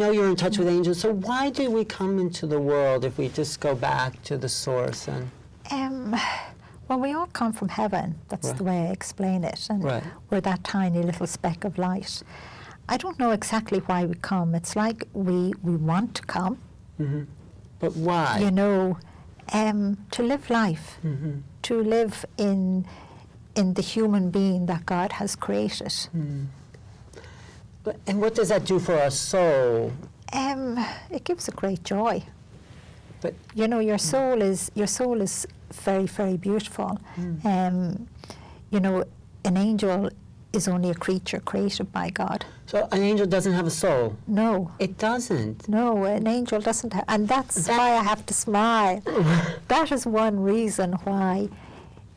know you're in touch with angels. So why do we come into the world if we just go back to the source? And well, we all come from heaven. That's Right. the way I explain it. And Right. we're that tiny little speck of light. I don't know exactly why we come. It's like we want to come, but why? you know, to live life, to live in the human being that God has created. And what does that do for our soul? It gives a great joy. But You know, your soul is very, very beautiful. You know, an angel is only a creature created by God. so an angel doesn't have a soul. No, It doesn't. no, an angel doesn't have, and that's why I have to smile. That is one reason why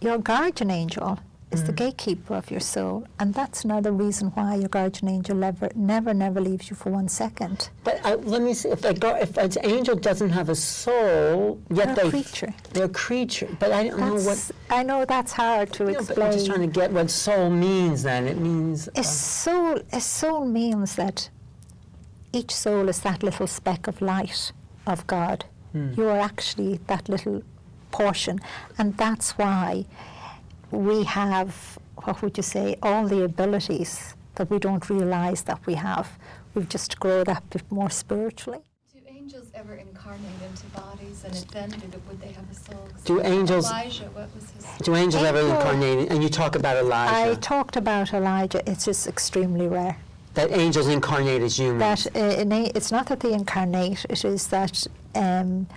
your guardian angel is the gatekeeper of your soul, and that's another reason why your guardian angel never leaves you for 1 second. But let me see, if an angel doesn't have a soul, yet They're a creature. They're a creature. But I don't know what. I know that's hard to Yeah, but explain. I'm just trying to get what soul means. Then it means. A soul means that each soul is that little speck of light of God. You are actually that little portion, and that's why we have, what would you say, all the abilities that we don't realize that we have. We've just to grow that bit more spiritually. Do angels ever incarnate into bodies, and if then would they have a soul? Do angels- Elijah, what was his? Do angels ever Angel- incarnate? And you talk about Elijah. I talked about Elijah. It's just extremely rare. That angels incarnate as humans. That it's not that they incarnate, it is that an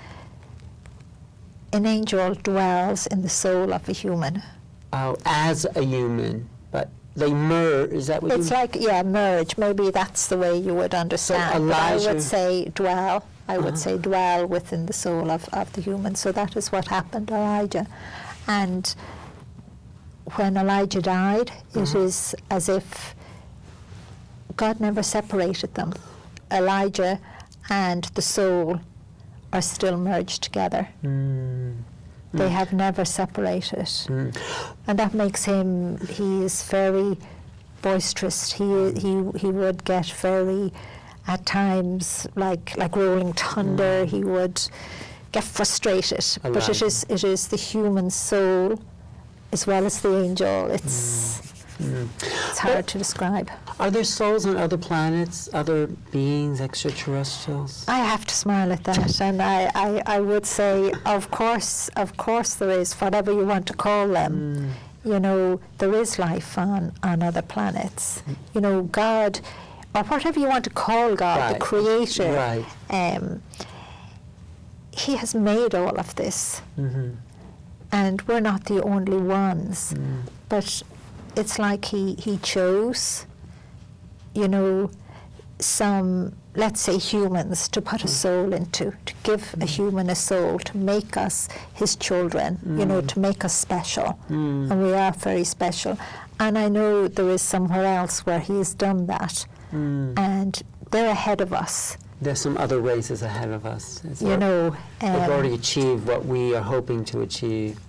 angel dwells in the soul of a human. As a human, but they merge. Is that what It's you? like, merge. Maybe that's the way you would understand. But I Elijah- would say dwell. I would say dwell within the soul of the human. So that is what happened to Elijah. And when Elijah died, it is as if God never separated them. Elijah and the soul are still merged together. They have never separated. And that makes him, he is very boisterous. He would get very, at times, like rolling thunder. He would get frustrated. But it is the human soul as well as the angel. It's hard to describe. Are there souls on other planets, other beings, extraterrestrials? I have to smile at that, and I would say, of course there is, whatever you want to call them. You know, there is life on other planets. You know, God, or whatever you want to call God, the Creator. Right. He has made all of this, and we're not the only ones. But it's like he chose, you know, some, let's say, humans to put a soul into, to give a human a soul, to make us his children, you know, to make us special. And we are very special. And I know there is somewhere else where he has done that. And they're ahead of us. There's some other races ahead of us. You know. They've already achieved what we are hoping to achieve.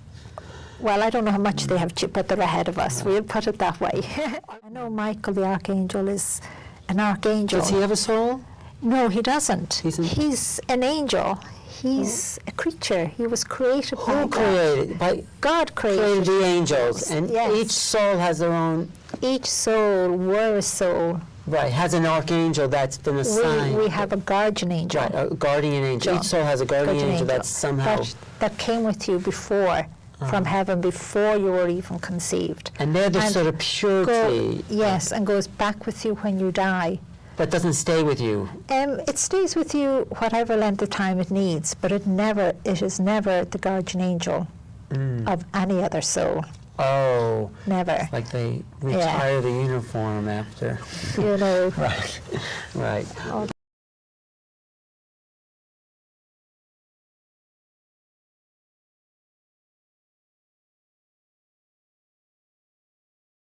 Well, I don't know how much they have, but they're ahead of us. We'll put it that way. I know Michael the Archangel is an archangel. Does he have a soul? No, he doesn't. He's an angel. He's a creature. He was created by Who God. created? God created the angels, and each soul has their own. Each soul were a soul. Right, has an archangel that's been assigned. We have a guardian angel. Right, a guardian angel. Each soul has a guardian angel that's somehow. That came with you before, from heaven, before you were even conceived. And they're the sort of purity. Yes, and goes back with you when you die. But doesn't stay with you. It stays with you whatever length of time it needs, but it is never the guardian angel of any other soul. Oh. Never. Like they retire the uniform after. You know. Right. Right. Oh,